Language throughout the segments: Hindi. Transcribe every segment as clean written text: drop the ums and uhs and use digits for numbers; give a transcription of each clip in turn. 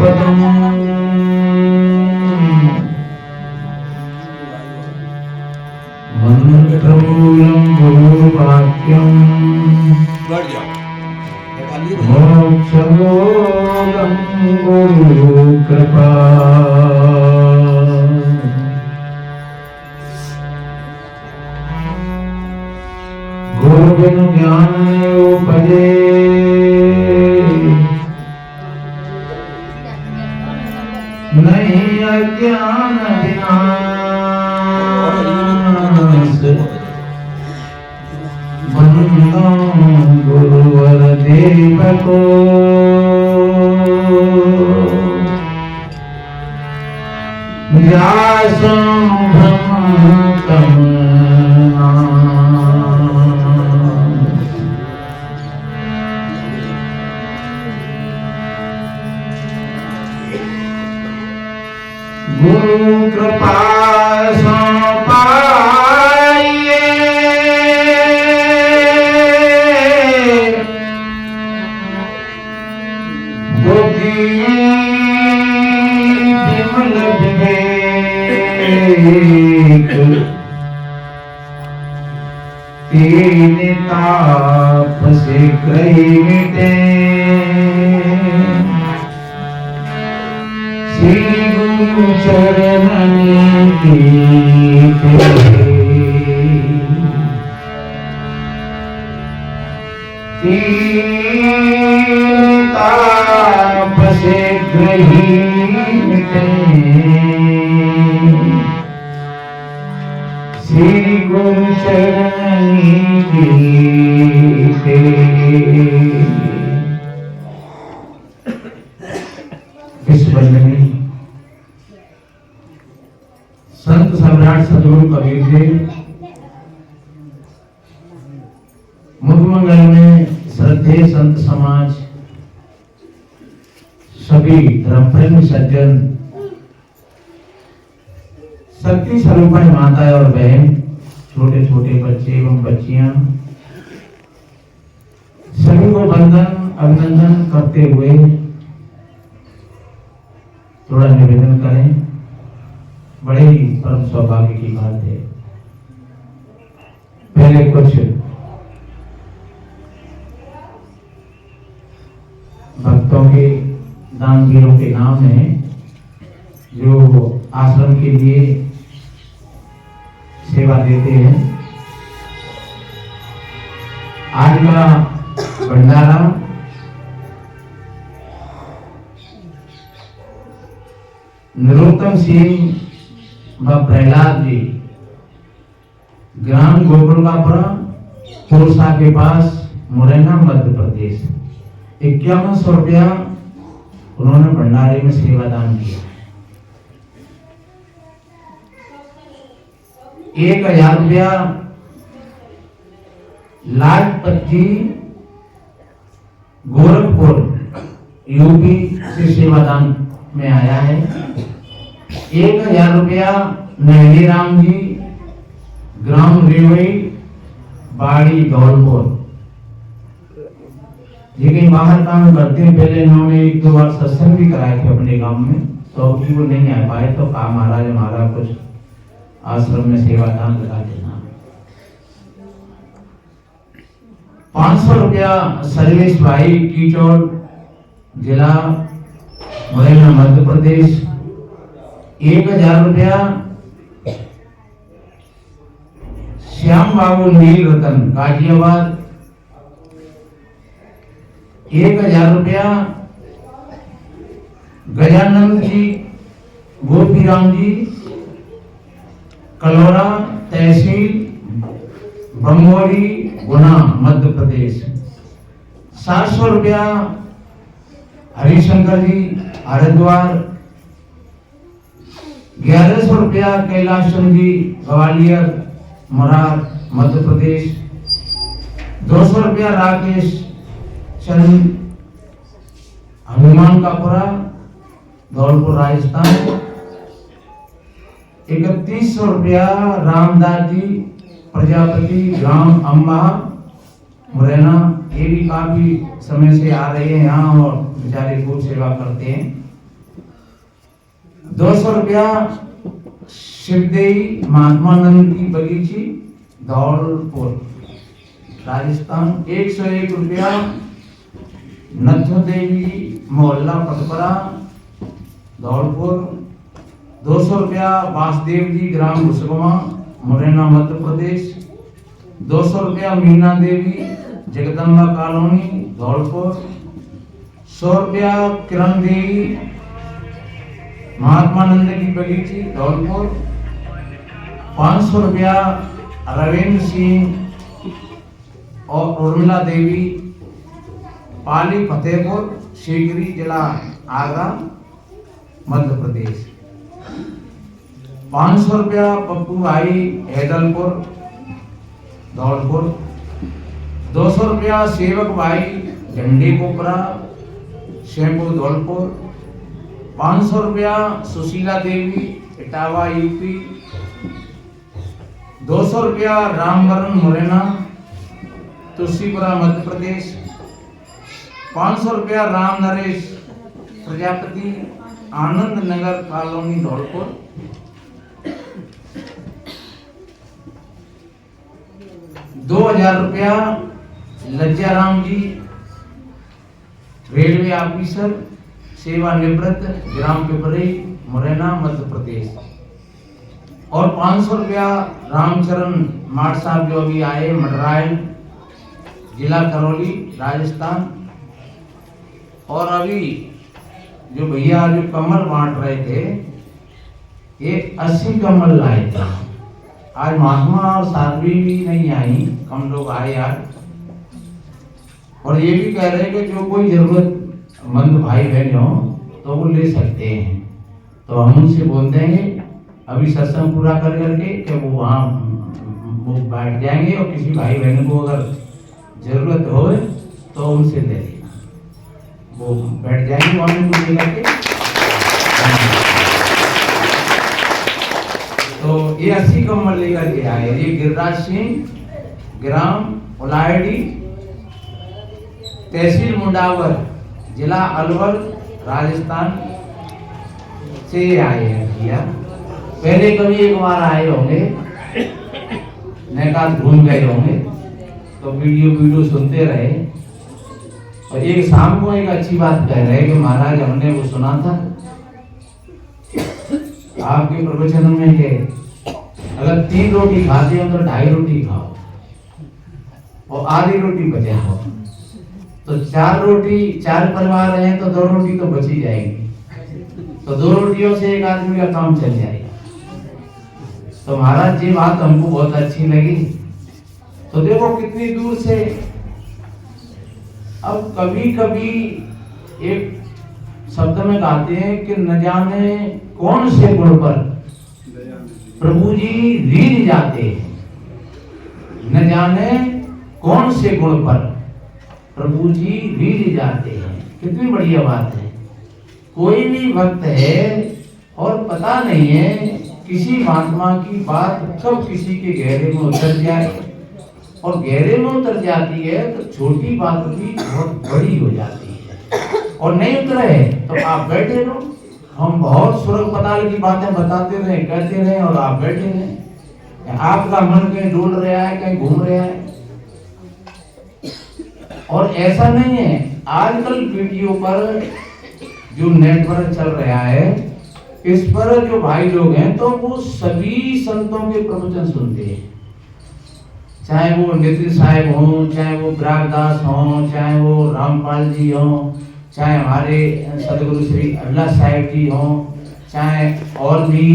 पदम मंत्रमूलम गुरुवाक्यम मोक्षमूलम गुरु कृपा गुरु बिन ज्ञान उपजे नहीं अज्ञान विनाश बंदो गुरुवर देव को व्यासं ब्रह्मं गुरु कृपा सो पाइए बुद्धि विमल विवेक तीन ताप से मिटे श्री गुरु चरण की तीन ताप से मिटे श्री गुरु चरण की संत सम्राट सदगुरु कबीर देव मुखमंगल में श्रद्धेय संत समाज, सभी धर्मप्रेमी सज्जन, शक्ति स्वरूपा माताएं और बहन, छोटे छोटे बच्चे एवं बच्चियां, सभी को वंदन अभिनंदन करते हुए थोड़ा निवेदन करें। बड़े ही परम सौभाग्य की बात है। पहले कुछ भक्तों के दानवीरों के नाम हैं जो आश्रम के लिए सेवा देते हैं। आज का भंडारा नरोत्तम सिंह व प्रहलाद जी, ग्राम गोकुलपुरा, कोरसा के पास, मुरैना, मध्य प्रदेश, 5100 रुपया उन्होंने भंडारे में सेवा दान किया। 1000 रुपया लाजपत जी, गोरखपुर, यूपी से सेवा दान में आया है। 1000 रुपया नहरी राम जी, ग्राम रेवई, बाड़ी, धौलपुर, ये कहीं बाहर काम करते हैं। पहले इन्होंने 1-2 बार सत्संग भी कराए थे अपने गांव में, तो अभी वो नहीं आ पाए, तो कहा महाराज हमारा कुछ आश्रम में सेवा दान लगा देना। 500 रुपया सर्वेश भाई, कीचौड़, जिला मुरैना, मध्य प्रदेश। 1000 रुपया श्याम बाबू नील रतन, गाजियाबाद। 1000 रुपया गजानंद जी, गोपीराम जी, कलोरा तहसील, बंगोरी, गुना, मध्य प्रदेश। 700 रुपया हरिशंकर जी, हरिद्वार। 1100 रुपया कैलाश चंद जी, ग्वालियर, मरार, मध्य प्रदेश। 200 रुपया राकेश चंद, हनुमान कापुरा, धौलपुर, राजस्थान। 3100 रुपया रामदास जी, प्रजापति, ग्राम अम्बा, मुरैना। ये भी काफी समय से आ रहे हैं यहाँ और बेचारे खूब सेवा करते हैं। 200 रुपया शिवदेवी महात्मानंद की बगीची धौलपुर राजस्थान। 101 रुपया नथु देवी मोहल्ला पटपरा धौलपुर। 200 रुपया वासुदेव जी ग्राम घुसगवा मुरैना मध्य प्रदेश। 200 रुपया मीना देवी जगदम्बा कॉलोनी धौलपुर। 100 रुपया किरण देवी महात्मानंद की बगीची धौलपुर। 500 रुपया रविंद्र सिंह और उर्मिला देवी पाली फतेहपुर शिवगिरी जिला आगरा मध्य प्रदेश। 500 रुपया पप्पू भाई हैदलपुर धौलपुर। 200 रुपया सेवक भाई झंडी कोपरा शेमपुर धौलपुर। 500 रुपया सुशीला देवी इटावा यूपी। 200 रुपया रामवरण मुरैना तुलसीपुरा मध्य प्रदेश। 500 रुपया राम नरेश प्रजापति आनंद नगर कॉलोनी धौलपुर। 2000 रुपया लज्जाराम जी रेलवे ऑफिसर सेवानिवृत्त ग्राम पिपरी मुरैना मध्य प्रदेश। और 500 रुपया रामचरण माट साहब जो अभी आए मडरायल जिला करौली राजस्थान। और अभी जो भैया जो कमल बांट रहे थे ये 80 कमल लाए थे। आज महात्मा और साध्वी भी नहीं आई, कम लोग आए आज। और ये भी कह रहे कि जो कोई जरूरतमंद भाई बहन हो तो वो ले सकते हैं। तो हम उनसे बोल देंगे अभी सत्संग पूरा कर करके कि वो वहाँ वो बैठ जाएंगे और किसी भाई बहन को अगर जरूरत हो तो उनसे ले लेना, वो बैठ जाएंगे वहाँ को लेकर के। तो ये 80 कम्बल लेकर के आए। ये गिरिराज सिंह ग्राम उलायडी तहसील मुंडावर जिला अलवर राजस्थान से आए हैं भैया। पहले कभी एक बार आए होंगे, नैकात घूम गए होंगे तो वीडियो सुनते रहे। और एक शाम को एक अच्छी बात कह रहे कि महाराज हमने वो सुना था आपके प्रवचन में कि अगर 3 रोटी खाते हो तो 2.5 रोटी खाओ और आधी रोटी बचाओ। तो 4 परिवार हैं तो 2 रोटी तो बची जाएगी, तो 2 रोटियों से एक आदमी का काम चल जाएगा। तो महाराज जी बात हमको बहुत अच्छी लगी। तो देखो कितनी दूर से। अब कभी कभी एक शब्द में गाते हैं कि न जाने कौन से गुण पर प्रभु जी रीझ जाते हैं, न जाने कौन से गुण पर प्रभु जी रीझ जाते हैं। कितनी बढ़िया बात है। कोई भी भक्त है और पता नहीं है किसी महात्मा की बात कब किसी के गहरे में उतर जाए, और गहरे में उतर जाती है तो छोटी बात भी बहुत बड़ी हो जाती है। और नहीं उतरे तो आप बैठे रहो। हम बहुत स्वर्ग पताल की बातें बताते रहे, कहते रहे और आप बैठे रहे। आपका मन कहीं डोल रहा है, कहीं घूम रहा है। और ऐसा नहीं है, आजकल वीडियो पर जो नेटवर्क चल रहा है इस पर जो भाई लोग हैं तो वो सभी संतों के प्रवचन सुनते हैं, चाहे वो नितिन साहब हों, चाहे वो ब्रागदास हों, चाहे वो रामपाल जी हों, चाहे हमारे सदगुरु श्री अल्लाह साहब जी हों, चाहे और भी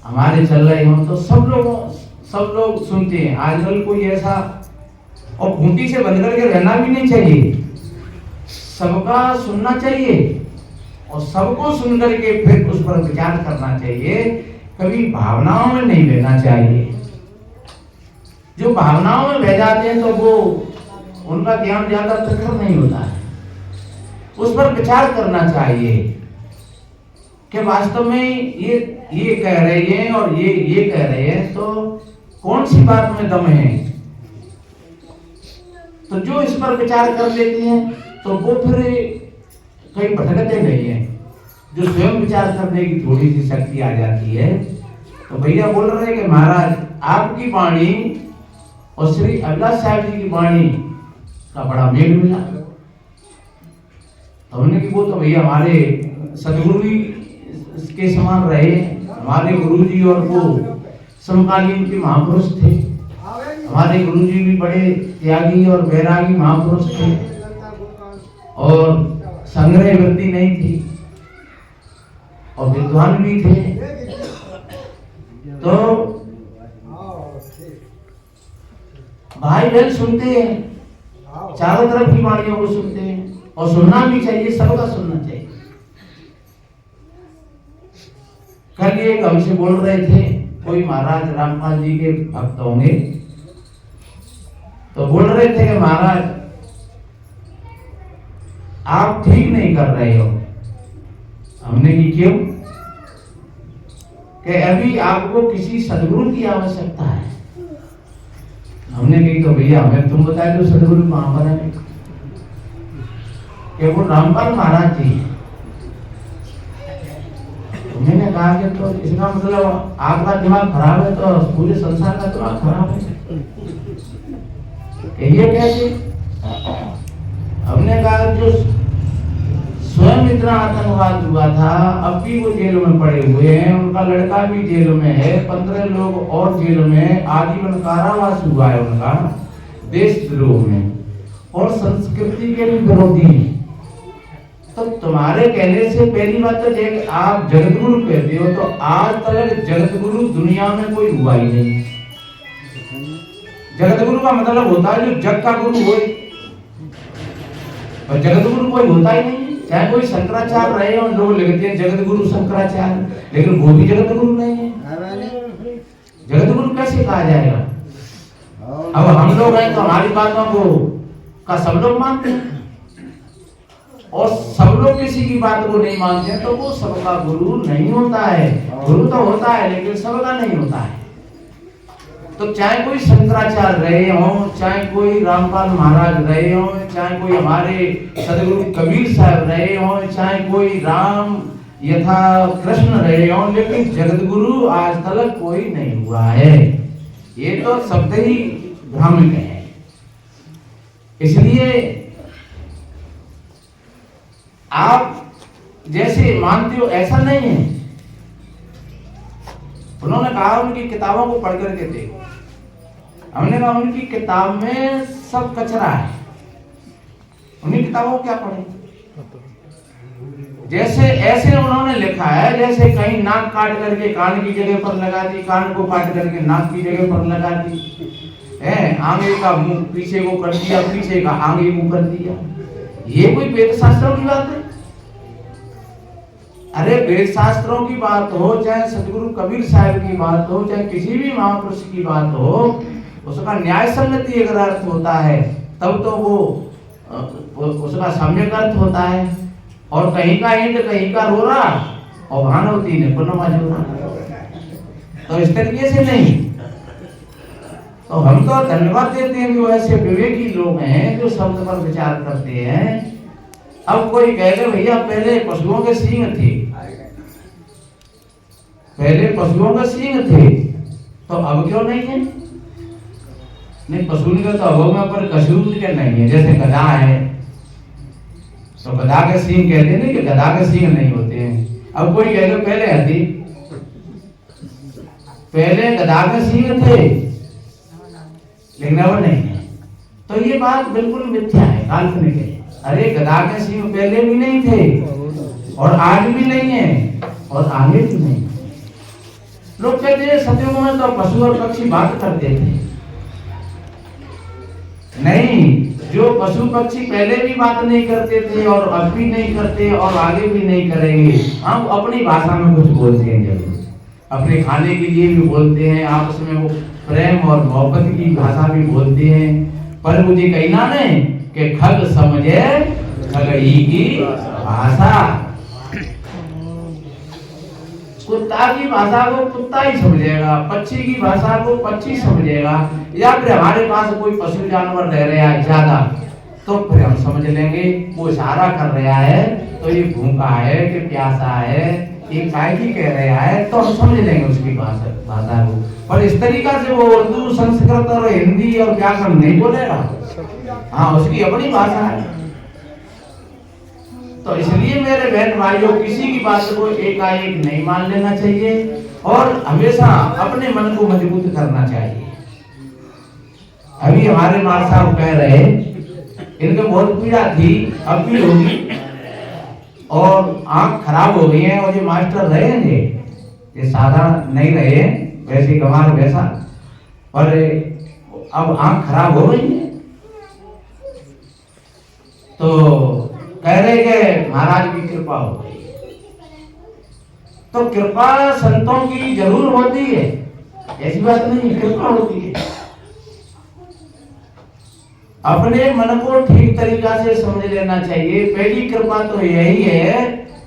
हमारे चल रहे हों, तो सब लोग सुनते हैं। आजकल कोई ऐसा और खूंटी से बंद करके रहना भी नहीं चाहिए, सबका सुनना चाहिए और सबको सुन करके फिर उस पर विचार करना चाहिए। कभी भावनाओं में नहीं बहना चाहिए। जो भावनाओं में बह जाते हैं तो वो उनका ज्ञान ज्यादा प्रखर नहीं होता है। उस पर विचार करना चाहिए कि वास्तव में ये कह रहे हैं और ये कह रहे हैं, तो कौन सी बात में दम है। तो जो इस पर विचार कर लेते हैं तो वो फिर कहीं भटकते नहीं है। जो स्वयं विचार करने की थोड़ी सी शक्ति आ जाती है। तो भैया बोल रहे हैं कि महाराज आपकी वाणी और श्री अभिलाष साहब जी की वाणी का बड़ा मेल मिला। तो हमने कि वो तो भैया हमारे सदगुरु के समान रहे, हमारे गुरु जी और वो समकालीन के महापुरुष थे। हमारे गुरु जी भी बड़े त्यागी और वैरागी महापुरुष थे और संग्रह वृत्ति नहीं थी और विद्वान भी थे। तो भाई बहन सुनते हैं, चारों तरफ की वाणियों को सुनते हैं और सुनना भी चाहिए, सबका सुनना चाहिए। कल एक हमसे बोल रहे थे, कोई महाराज रामपाल जी के भक्त होंगे, तो बोल रहे थे कि महाराज आप ठीक नहीं कर रहे हो। हमने की क्यों? कि अभी आपको किसी सदगुरु की आवश्यकता है। हमने कही तो भैया हमें तुम बताए दो सदगुरु कहां पर है। कि वो रामपाल महाराज जी। मैंने कहा कि तो इसका मतलब आपका दिमाग खराब है तो पूरे संसार का दिमाग खराब है। ये कैसे? हमने कहा जो स्वयं इतना आतंकवाद हुआ था, अब भी वो जेलों में पड़े हुए हैं, उनका लड़का भी जेल में है, 15 लोग और जेल में, आजीवन कारावास हुआ है उनका देशद्रोह में, और संस्कृति के भी विरोधी हैं। तो तुम्हारे कहने से पहली बात तो ये आप जगतगुरु कहते हो, तो आज तक जगतगुरु दुनिया में कोई हुआ ही नहीं। जगतगुरु का मतलब होता है जो जग का गुरु हो, और जगतगुरु कोई होता ही नहीं। चाहे कोई शंकराचार्य रहे और लोग लिखते हैं जगतगुरु शंकराचार्य, लेकिन वो भी जगतगुरु नहीं है। जगतगुरु कैसे कहा जाएगा? अब हम लोग हैं तो हमारी बातों को का सब लोग मानते हैं और सब लोग किसी की बात को नहीं मानते हैं, तो वो सबका गुरु नहीं होता है। गुरु तो होता है लेकिन सबका नहीं होता है। तो चाहे कोई शंकराचार्य रहे हो, चाहे कोई रामपाल महाराज रहे हो, चाहे कोई हमारे सदगुरु कबीर साहब रहे हो, चाहे कोई राम यथा कृष्ण रहे हो, लेकिन जगतगुरु आज तक कोई नहीं हुआ है। ये तो शब्द ही भ्रामक है। इसलिए आप जैसे मानते हो ऐसा नहीं है। उन्होंने कहा उनकी किताबों को पढ़ करके देखो। हमने कहा उनकी किताब में सब कचरा है, उन्हीं किताबों को क्या पढ़े? जैसे ऐसे उन्होंने लिखा है जैसे कहीं नाक काट करके कान की जगह पर लगा दी, कान को काट करके नाक की जगह पर लगा दी, है आगे का मुंह पीछे को कर दिया, पीछे का आगे मुंह कर दिया। ये कोई वेद शास्त्रों की बात है? अरे वेद शास्त्रों की बात हो, चाहे सदगुरु कबीर साहब की बात हो, चाहे किसी भी महापुरुष की बात हो, उसका न्याय सम्मति अगर अर्थ होता है तब तो वो उसका सम्यक अर्थ होता है। और कहीं का हिंद कहीं का रो रहा और भानुवती ने पुनः जो रहा, तो इस तरीके से नहीं। तो हम तो धन्यवाद देते हैं जो ऐसे विवेकी लोग हैं जो शब्द पर विचार करते हैं। अब कोई कहेगा भैया पहले पशुओं के सींग थे, पहले पशुओं के सींग थे तो अब क्यों नहीं है? नहीं, पशु का तो अब में पर कसूर के नहीं है। जैसे गधा है तो गधा के सींग कहते हैं कि गधा के सींग नहीं होते हैं। अब कोई कहेगा पहले हाथी, पहले गधा के सींग थे लेकिन अब नहीं है। तो ये बात बिल्कुल मिथ्या है, काल्पनिक है। अरे गधा के सींग पहले भी नहीं थे और आज भी नहीं है और आगे भी नहीं। लोग कहते हैं सतयुग में तो पशु और पक्षी बात करते थे। नहीं, जो पशु पक्षी पहले भी बात नहीं करते थे और अब भी नहीं करते और आगे भी नहीं करेंगे, हम अपनी भाषा में कुछ बोलते हैं, जरूर अपने खाने के लिए भी बोलते हैं, आपस में वो प्रेम और मोहब्बत की भाषा भी बोलते हैं। पर मुझे कहना नहीं कि खग समझे खगड़ी की भाषा। कुत्ता की भाषा को कुत्ता ही समझेगा, पक्षी की भाषा को पक्षी समझेगा, या फिर हमारे पास कोई पशु जानवर रह रहा है ज्यादा तो फिर हम समझ लेंगे वो इशारा कर रहा है तो ये भूखा है कि प्यासा है, ये काय की कह रहा है, तो हम समझ लेंगे उसकी भाषा को। पर इस तरीका से वो उर्दू, संस्कृत और हिंदी और व्याकरण नहीं बोलेगा। हाँ, उसकी अपनी भाषा है। तो इसलिए मेरे बहन भाइयों, किसी की बात को एकाएक नहीं मान लेना चाहिए और हमेशा अपने मन को मजबूत करना चाहिए। अभी हमारे मार साहब कह रहे, इनके बहुत पीड़ा थी, अब भी होगी, और आंख खराब हो गई है। और ये मास्टर रहे हैं, ये साधारण नहीं रहे, वैसे गंवार वैसा, पर अब आंख खराब हो गई है। तो कह रहे कि महाराज की कृपा हो गई। तो कृपा संतों की जरूर होती है, ऐसी बात नहीं, कृपा होती है। अपने मन को ठीक तरीका से समझ लेना चाहिए। पहली कृपा तो यही है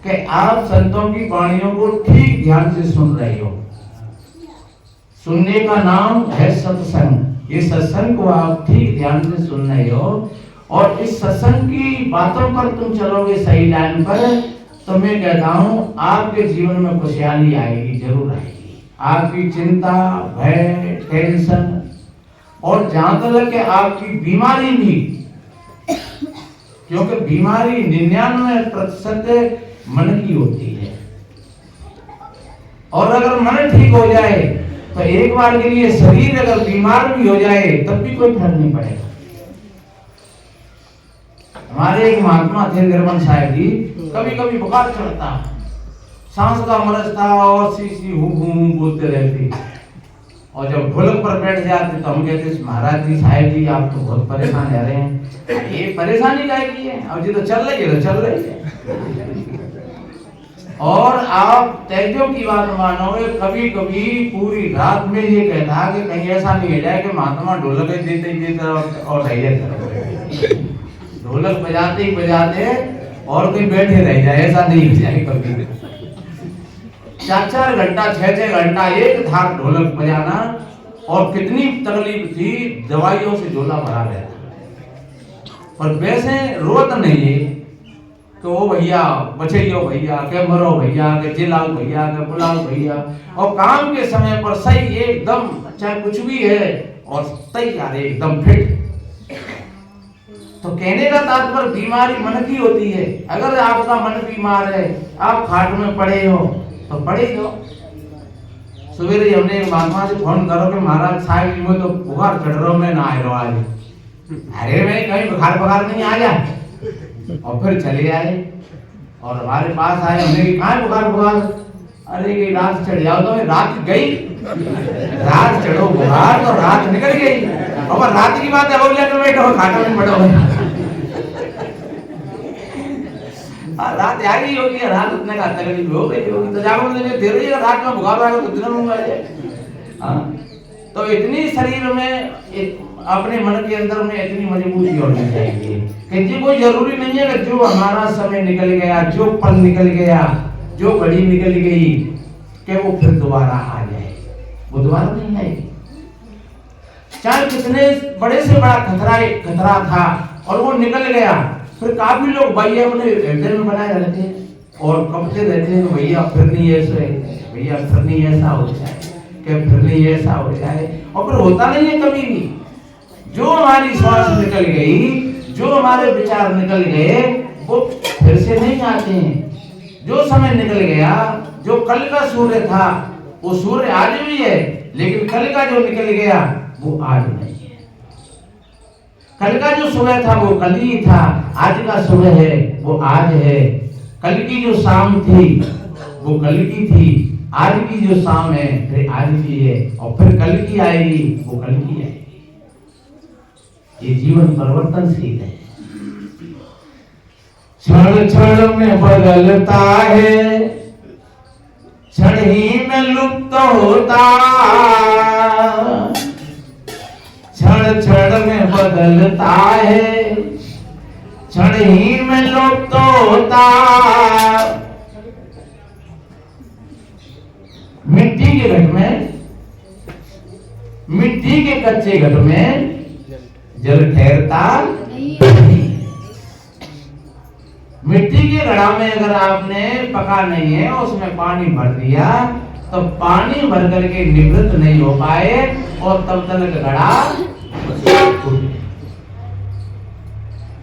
कि आप संतों की वाणियों को ठीक ध्यान से सुन रहे हो। सुनने का नाम है सत्संग। ये सत्संग को आप ठीक ध्यान से सुन रहे हो और इस सत्संग की बातों पर तुम चलोगे सही लाइन पर, तो मैं कहता हूं आपके जीवन में खुशहाली आएगी, जरूर आएगी। आपकी चिंता, भय, टेंशन और जहां तक कि आपकी बीमारी भी, क्योंकि बीमारी 99% मन की होती है, और अगर मन ठीक हो जाए तो एक बार के लिए शरीर अगर बीमार भी हो जाए तब भी कोई फर्क नहीं पड़ेगा। हमारे एक महात्मा थे निर्मल साहब जी, कभी कभी बुखार चढ़ता, सांस का मरज था और सी हूं बोलते रहते, और जब ढोलक पर बैठ जाते तो हम कहते महाराज जी, साहब जी, आप तो बहुत परेशान रह रहे हैं। ये परेशानी काय की है, अब जी तो चल रही है, तो चल रही है। और आप तैजों की बात मानोगे, कभी कभी पूरी रात में ये कहता कि कहीं ऐसा नहीं हो जाए कि महात्मा ढोलक देते ही देते और रह जाते, ढोलक बजाते ही बजाते और कोई बैठे रह जाए, ऐसा नहीं हो जाए कभी। 4-4 घंटा 6-6 घंटा एक धार ढोलक बजाना, और कितनी तकलीफ थी, दवाइयों से झोला भरा गया था। पर वैसे रोत नहीं है कि वो भैया बचैयो भैया, के मरो भैया, के जिलाओ भैया, के बुलाओ भैया, और काम के समय पर सही एकदम, चाहे कुछ भी है और तैयार एकदम फिट। तो कहने का तात्पर्य बीमारी मन की होती है। अगर आपका मन बीमार है, आप खाट में पड़े हो तो पड़े हो। सवेरे हमने एक महात्मा से फोन करो कि महाराज साहब जी में तो बुखार चढ़ रहा, मैं ना आए रहा आज। अरे मैं कहीं बुखार नहीं आ जाए, और फिर चले आए और हमारे पास आए। हमने कहा बुखार, अरे कि रात चढ़ जाओ, तो रात गई, रात चढ़ो बुखार तो रात निकल गई, और रात की बात है हो जाए तो बैठो खाटों में पड़ो। रात आ गई होगी, रात उतने का तकलीफ हो गई होगी, तो जागो मुझे दे रही है, रात में बुखार आ गया तो दिन में आ जाए। तो इतनी शरीर में, अपने मन के अंदर में इतनी मजबूती होनी चाहिए कि जी कोई जरूरी नहीं है कि जो हमारा समय निकल गया, जो पल निकल गया, जो घड़ी निकल गई, कि वो फिर दोबारा आ जाए। वो दोबारा नहीं आएगी। चाहे कितने बड़े से बड़ा खतरा था और वो निकल गया, फिर काफी लोग भाई अपने हृदय में बनाए रहते हैं और कपते रहते हैं, भैया फिर नहीं ऐसे, भैया फिर नहीं ऐसा हो जाए, कि फिर नहीं ऐसा हो जाए, और फिर होता नहीं है कभी भी। जो हमारी श्वास निकल गई, जो हमारे विचार निकल गए, वो फिर से नहीं आते हैं। जो समय निकल गया, जो कल का सूर्य था, वो सूर्य आज भी है, लेकिन कल का जो निकल गया वो आज नहीं है। कल का जो सुबह था वो कल ही था, आज का सुबह है वो आज है। कल की जो शाम थी वो कल की थी, आज की जो शाम है फिर आज की है, और फिर कल की आएगी वो कल की आएगी। ये जीवन परिवर्तनशील है, क्षण क्षण में बदलता है, क्षण ही में लुप्त होता, क्षण क्षण में बदलता है, क्षण ही में लुप्त होता। मिट्टी के घट में, मिट्टी के कच्चे घट में जल ठहरता नहीं। मिट्टी के घड़ा में अगर आपने पका नहीं है उसमें पानी भर दिया तो पानी भर करके निवृत्त नहीं हो पाए और तब तक घड़ा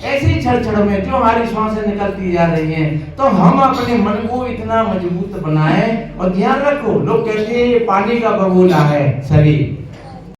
ऐसी छड़ में जो हमारी श्वासें निकलती जा रही हैं, तो हम अपने मन को इतना मजबूत बनाएं। और ध्यान रखो, लोग कहते हैं ये पानी का बगोला है शरीर,